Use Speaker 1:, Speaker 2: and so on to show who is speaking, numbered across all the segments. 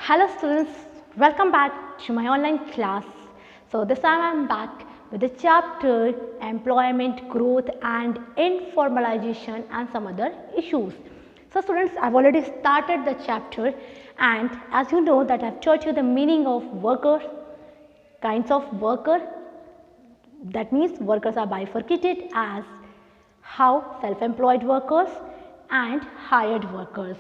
Speaker 1: Hello students, welcome back to my online class. So this time I am back with the chapter Employment Growth and Informalization and some other issues. So students, I have already started the chapter, and as you know that I have taught you the meaning of worker, kinds of worker. That means workers are bifurcated as how self-employed workers and hired workers.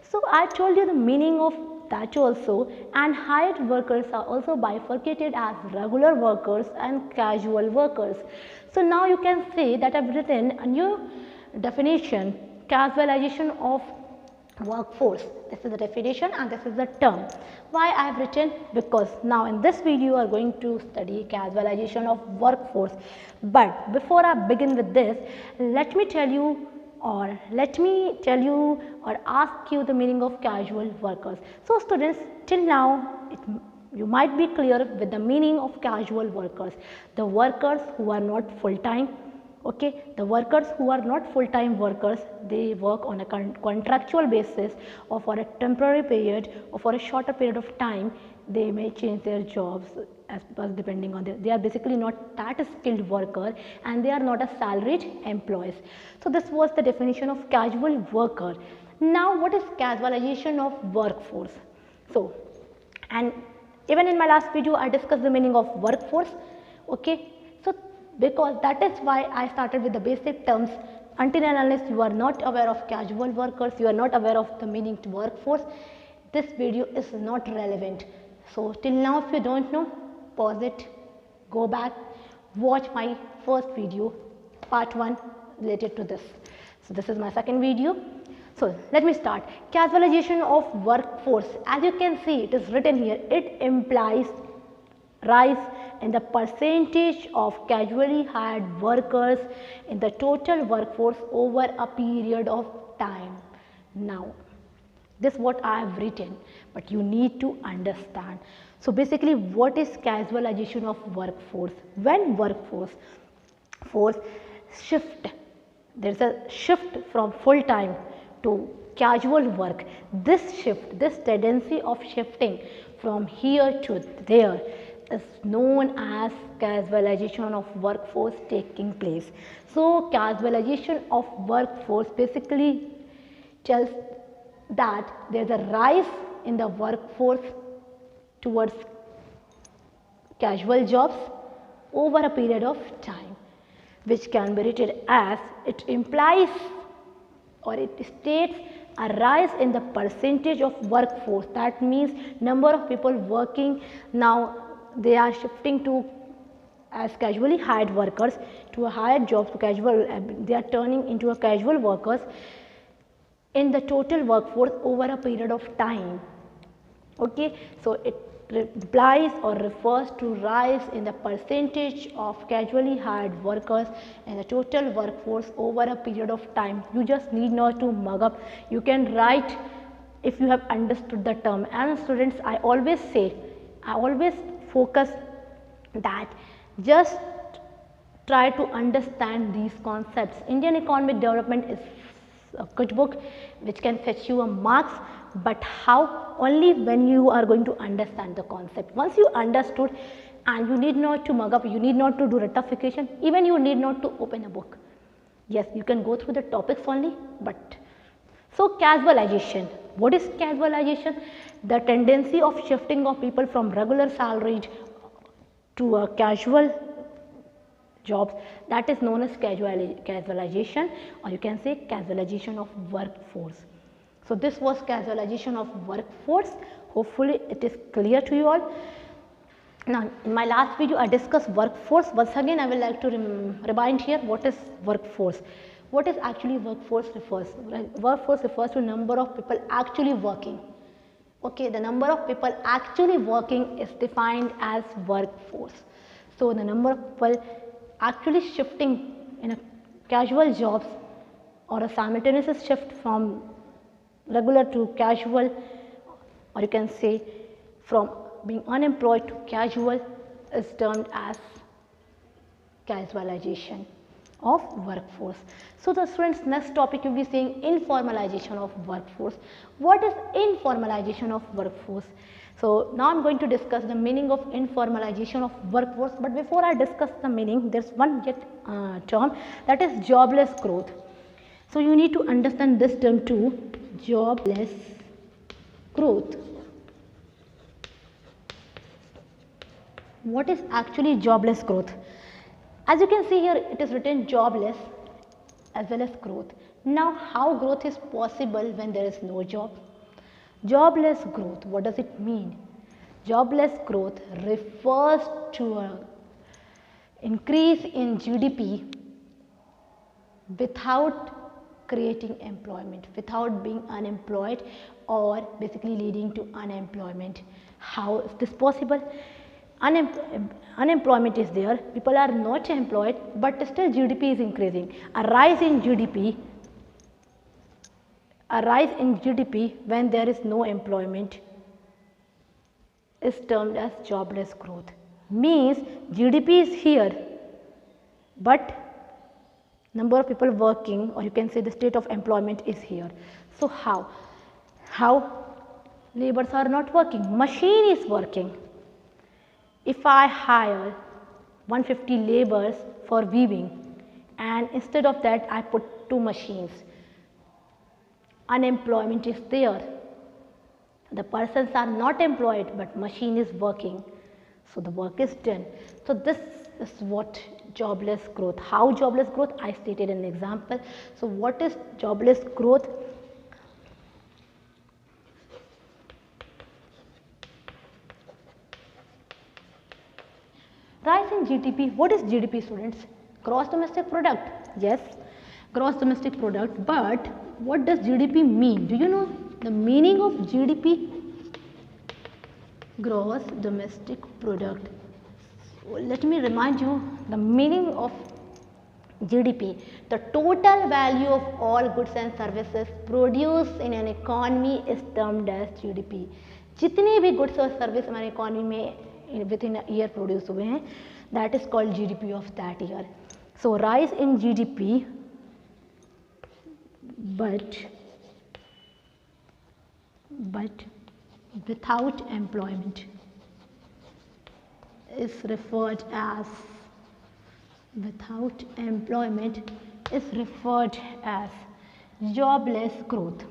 Speaker 1: So I told you the meaning of that also, and hired workers are also bifurcated as regular workers and casual workers. So now you can say that I have written a new definition, casualization of workforce. This is the definition and this is the term. Why I have written? Because now in this video you are going to study casualization of workforce. But before I begin with this, let me tell you or ask you the meaning of casual workers. So students, till now you might be clear with the meaning of casual workers, the workers who are not full-time. Okay, the workers who are not full-time workers, they work on a contractual basis or for a temporary period or for a shorter period of time. They may change their jobs as depending on they are basically not that skilled worker and they are not a salaried employees. So this was the definition of casual worker. Now what is casualization of workforce? So, and even in my last video I discussed the meaning of workforce. Okay, so because that is why I started with the basic terms. Until and unless you are not aware of casual workers, you are not aware of the meaning to workforce, this video is not relevant. So till now if you don't know, pause it, go back, watch my first video, part 1 related to this. So this is my second video. So let me start. Casualization of workforce. As you can see, it is written here, it implies rise in the percentage of casually hired workers in the total workforce over a period of time. Now, this is what I have written, but you need to understand. So basically, what is casualization of workforce? When workforce shift, there is a shift from full-time to casual work. This shift, this tendency of shifting from here to there is known as casualization of workforce taking place. So casualization of workforce basically tells that there is a rise in the workforce towards casual jobs over a period of time, which can be written as it implies or it states a rise in the percentage of workforce. That means number of people working now, they are shifting to as casually hired workers to a higher jobs to casual, they are turning into a casual workers in the total workforce over a period of time. Okay, so it implies or refers to rise in the percentage of casually hired workers in the total workforce over a period of time. You just need not to mug up. You can write if you have understood the term. And students, I always focus that just try to understand these concepts. Indian Economic Development is a good book which can fetch you a marks, but how? Only when you are going to understand the concept. Once you understood, and you need not to mug up, you need not to do rectification, even you need not to open a book. Yes, you can go through the topics only, but so casualization. What is casualization? The tendency of shifting of people from regular salaried to a casual jobs, that is known as casualization, or you can say casualization of workforce. So this was casualization of workforce. Hopefully it is clear to you all. Now in my last video I discussed workforce. Once again I will like to remind here what is workforce. What is actually workforce refers? Workforce refers to number of people actually working. Okay, the number of people actually working is defined as workforce. So the number of people actually shifting in a casual jobs or a simultaneous shift from regular to casual, or you can say from being unemployed to casual, is termed as casualization of workforce. So the students, next topic will be saying informalization of workforce. What is informalization of workforce? So now I am going to discuss the meaning of informalization of workforce, but before I discuss the meaning, there is one yet term, that is jobless growth. So you need to understand this term too, jobless growth. What is actually jobless growth? As you can see here, it is written jobless as well as growth. Now how growth is possible when there is no job? Jobless growth, what does it mean? Jobless growth refers to an increase in GDP without creating employment, without being unemployed, or basically leading to unemployment. How is this possible? Unemployment is there, people are not employed, but still GDP is increasing. A rise in GDP when there is no employment is termed as jobless growth. Means GDP is here, but number of people working, or you can say the state of employment is here. So how laborers are not working? Machine is working. If I hire 150 laborers for weaving and instead of that I put 2 machines, unemployment is there. The persons are not employed, but machine is working, so the work is done. So this is what jobless growth. How jobless growth? I stated an example. So what is jobless growth? Rise in GDP. What is GDP, students? Gross domestic product. Yes, gross domestic product. But what does GDP mean? Do you know the meaning of GDP? Gross domestic product. So let me remind you the meaning of GDP. The total value of all goods and services produced in an economy is termed as GDP. जितने भी goods और service हमारे economy में within a year produce हुए हैं, that is called GDP of that year. So rise in GDP, but without employment is referred as jobless growth.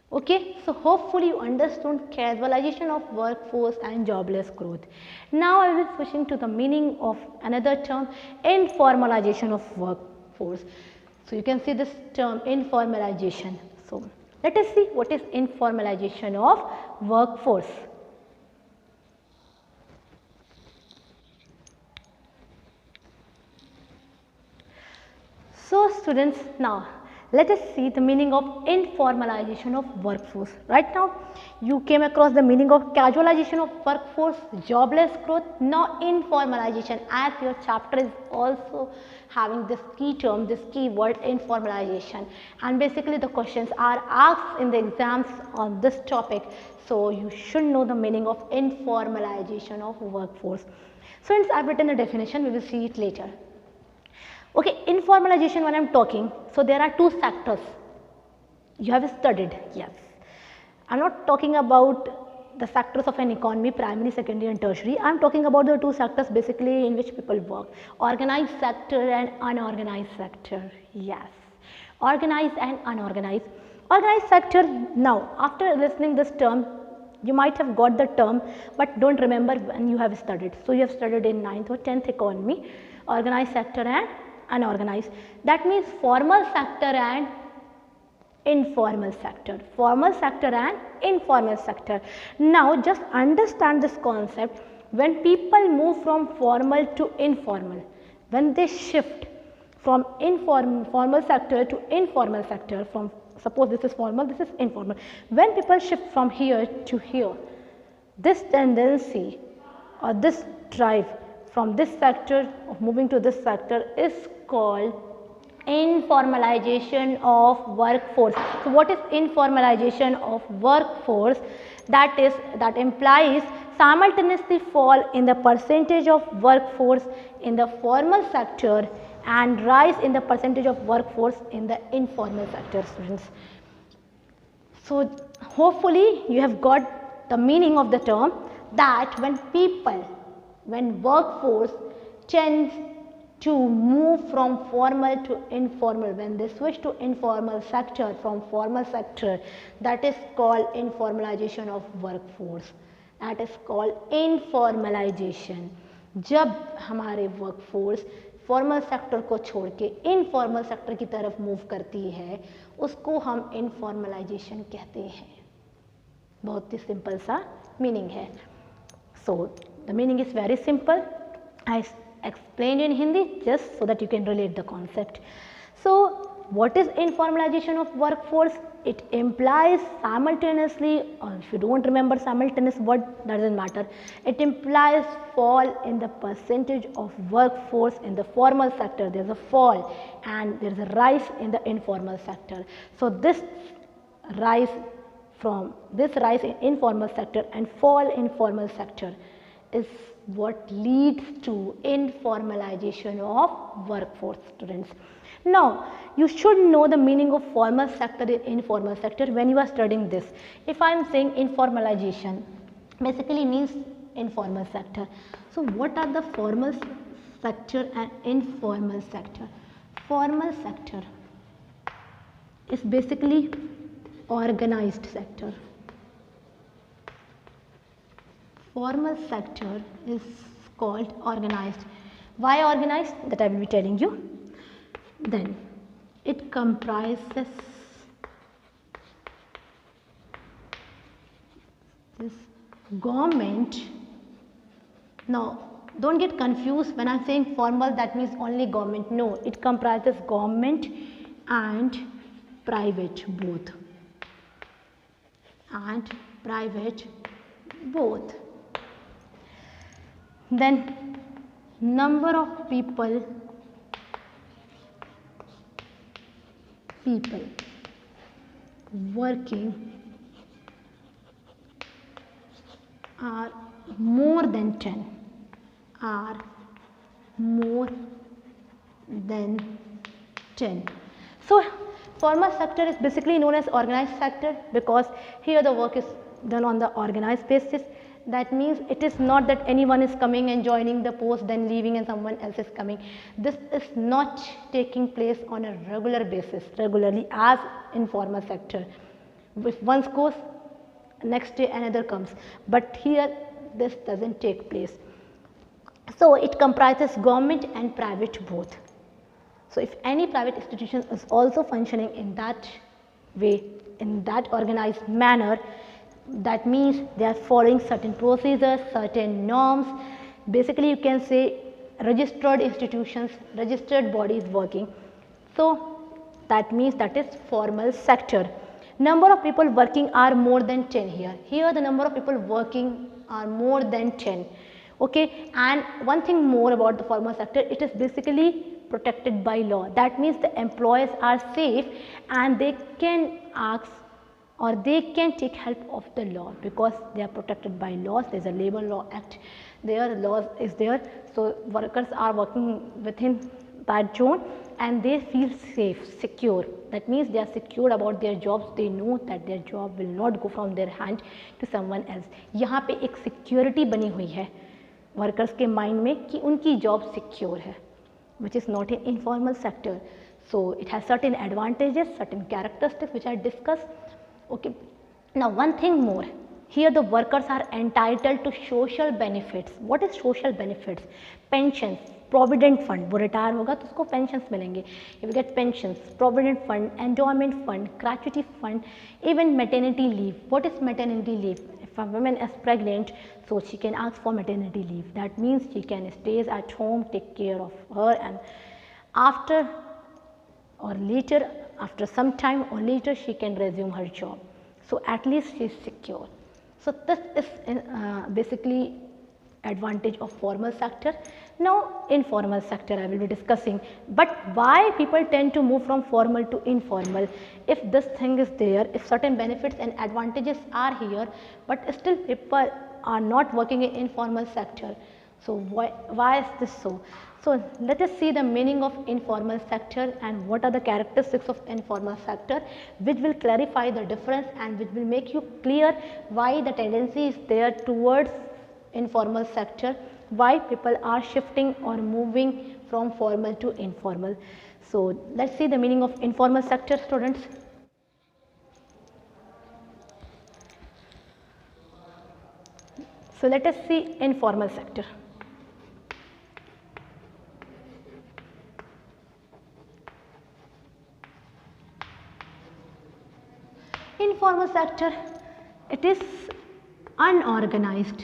Speaker 1: Okay, so hopefully you understood casualization of workforce and jobless growth. Now I will be switching to the meaning of another term, informalization of workforce. So you can see this term informalization. So let us see what is informalization of workforce. So students, now let us see the meaning of informalization of workforce. Right now you came across the meaning of casualization of workforce, jobless growth. Now informalization, as your chapter is also having this key term, this key word informalization, and basically the questions are asked in the exams on this topic, so you should know the meaning of informalization of workforce. Students, I have written the definition, we will see it later. Okay, informalization when I am talking, so there are 2 sectors you have studied. Yes, I am not talking about the sectors of an economy, primary, secondary and tertiary. I am talking about the 2 sectors basically in which people work, organized sector and unorganized sector. Yes, organized and unorganized. Organized sector, now after listening this term, you might have got the term, but don't remember when you have studied. So you have studied in 9th or 10th economy, organized sector and unorganized. That means formal sector and informal sector. Formal sector and informal sector. Now just understand this concept. When people move from formal to informal, when they shift from formal sector to informal sector, from suppose this is formal, this is informal. When people shift from here to here, this tendency or this drive from this sector of moving to this sector is called informalization of workforce. So what is informalization of workforce? That implies simultaneously fall in the percentage of workforce in the formal sector and rise in the percentage of workforce in the informal sector, students. So hopefully you have got the meaning of the term, that when workforce tends to move from formal to informal, when they switch to informal sector from formal sector, that is called informalization of workforce. That is called informalization. जब हमारे workforce formal sector को छोड़ के informal sector की तरफ move करती है, उसको हम इनफॉर्मलाइजेशन कहते हैं. बहुत ही सिंपल सा मीनिंग है. So the meaning is very simple. I explained in Hindi just so that you can relate the concept. So what is informalization of workforce? It implies simultaneously, or if you don't remember simultaneous word, doesn't matter, it implies fall in the percentage of workforce in the formal sector. There is a fall and there is a rise in the informal sector. So this rise in informal sector and fall in formal sector is what leads to informalization of workforce, students. Now you should know the meaning of formal sector and informal sector when you are studying this. If I am saying informalization, basically means informal sector. So what are the formal sector and informal sector? Formal sector is basically organized sector. Formal sector is called organized. Why organized? That I will be telling you. Then it comprises this government. Now don't get confused when I am saying formal, that means only government. No, it comprises government and private both. And private both. Then number of people working are more than 10. So formal sector is basically known as organized sector because here the work is done on the organized basis. That means it is not that anyone is coming and joining the post then leaving and someone else is coming. This is not taking place on a regular basis, regularly as informal sector. If one goes, next day another comes. But here this doesn't take place. So it comprises government and private both. So if any private institution is also functioning in that way, in that organized manner, that means they are following certain procedures, certain norms. Basically you can say registered institutions, registered bodies working. So that means that is formal sector. Number of people working are more than 10 here. Here the number of people working are more than 10. Okay, and one thing more about the formal sector, it is basically protected by law. That means the employees are safe and they can ask or they can take help of the law because they are protected by laws. There is a labor law act, there laws is there. So workers are working within that zone and they feel safe, secure. That means they are secure about their jobs. They know that their job will not go from their hand to someone else. यहाँ पे एक security बनी हुई है workers के mind में कि उनकी job secure है, which is not in informal sector. So it has certain advantages, certain characteristics which I discussed. Okay, now one thing more, here the workers are entitled to social benefits. What is social benefits? Pensions, provident fund, वो retire होगा तो उसको pensions मिलेंगे. You will get pensions, provident fund, endowment fund, gratuity fund, even maternity leave. What is maternity leave? If a woman is pregnant, so she can ask for maternity leave. That means she can stay at home, take care of her, and after or later, after some time or later, she can resume her job. So at least she is secure. So this is basically advantage of formal sector. Now informal sector I will be discussing, but why people tend to move from formal to informal? If this thing is there, if certain benefits and advantages are here, but still people are not working in informal sector. So why is this so? So let us see the meaning of informal sector and what are the characteristics of informal sector, which will clarify the difference and which will make you clear why the tendency is there towards informal sector, why people are shifting or moving from formal to informal. So let's see the meaning of informal sector, students. So let us see informal sector. Informal sector, it is unorganized.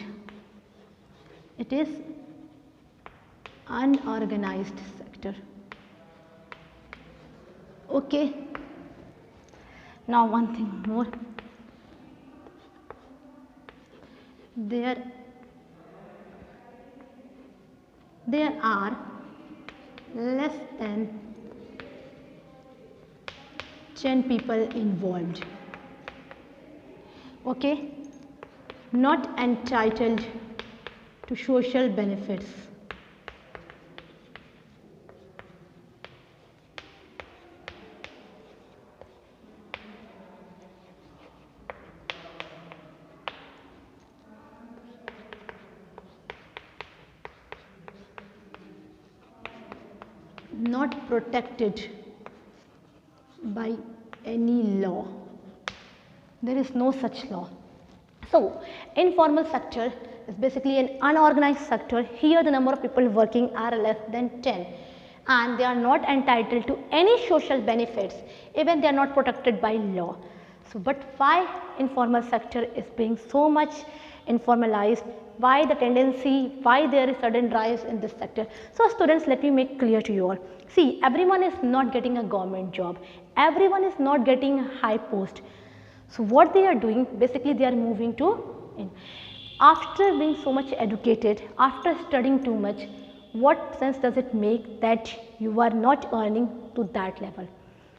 Speaker 1: It is unorganized sector. Okay. Now one thing more. There are less than 10 people involved. Okay, not entitled to social benefits. Not protected by any law. There is no such law. So, informal sector is basically an unorganized sector. Here the number of people working are less than 10 and they are not entitled to any social benefits, even they are not protected by law. So, but why informal sector is being so much informalized, why the tendency, why there is sudden rise in this sector. So, students, let me make clear to you all. See, everyone is not getting a government job, everyone is not getting a high post. So, what they are doing, basically they are moving to, after being so much educated, after studying too much, what sense does it make that you are not earning to that level?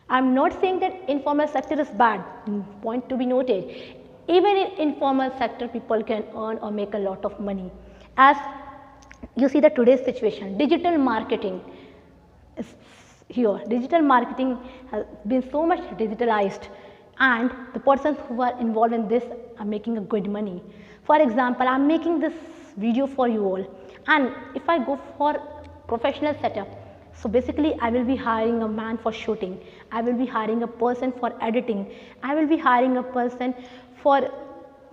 Speaker 1: I am not saying that informal sector is bad, point to be noted. Even in informal sector, people can earn or make a lot of money. As you see the today's situation, digital marketing is here. Digital marketing has been so much digitalized and the persons who are involved in this are making a good money. For example, I am making this video for you all, and if I go for professional setup, so basically I will be hiring a man for shooting, I will be hiring a person for editing, I will be hiring a person for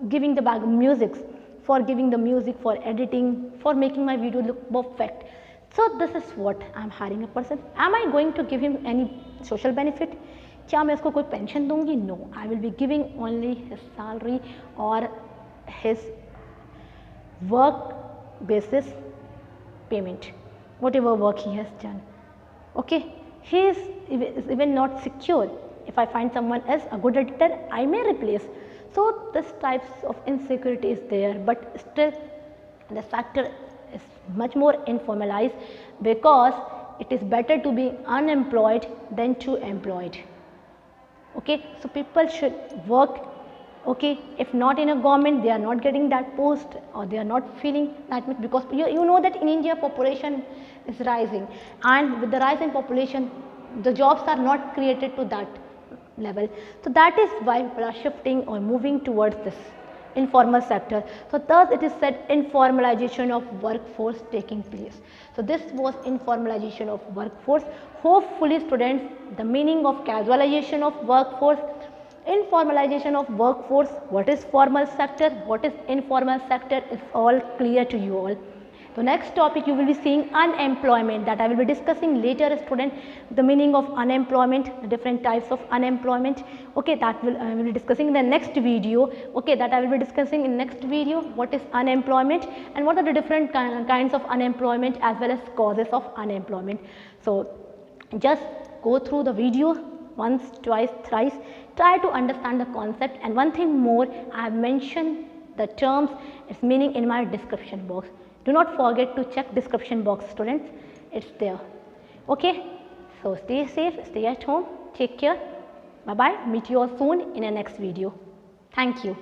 Speaker 1: giving the music, for giving the music, for editing, for making my video look perfect. So this is what I am hiring a person. Am I going to give him any social benefit? क्या मैं उसको कोई pension दूंगी? No, I will be giving only his salary or his work basis payment, whatever work he has done. Okay, he is even not secure. If I find someone else, a good editor, I may replace. So this types of insecurity is there, but still the sector is much more informalized because it is better to be unemployed than to employed. Okay, so people should work. Okay, if not in a government, they are not getting that post or they are not feeling that much, because you know that in India population is rising, and with the rise in population the jobs are not created to that level. So that is why people are shifting or moving towards this informal sector. So thus it is said informalization of workforce taking place. So this was informalization of workforce. Hopefully students, the meaning of casualization of workforce, informalization of workforce, what is formal sector, what is informal sector is all clear to you all. The next topic you will be seeing unemployment, that I will be discussing later, student, the meaning of unemployment, the different types of unemployment. Okay, that I will be discussing in the next video. Okay, that I will be discussing in next video, what is unemployment and what are the different kinds of unemployment as well as causes of unemployment. So just go through the video once, twice, thrice, try to understand the concept. And one thing more, I have mentioned the terms, its meaning in my description box. Do not forget to check description box, students, it's there. Okay, so stay safe, stay at home, take care, bye bye, meet you all soon in a next video. Thank you.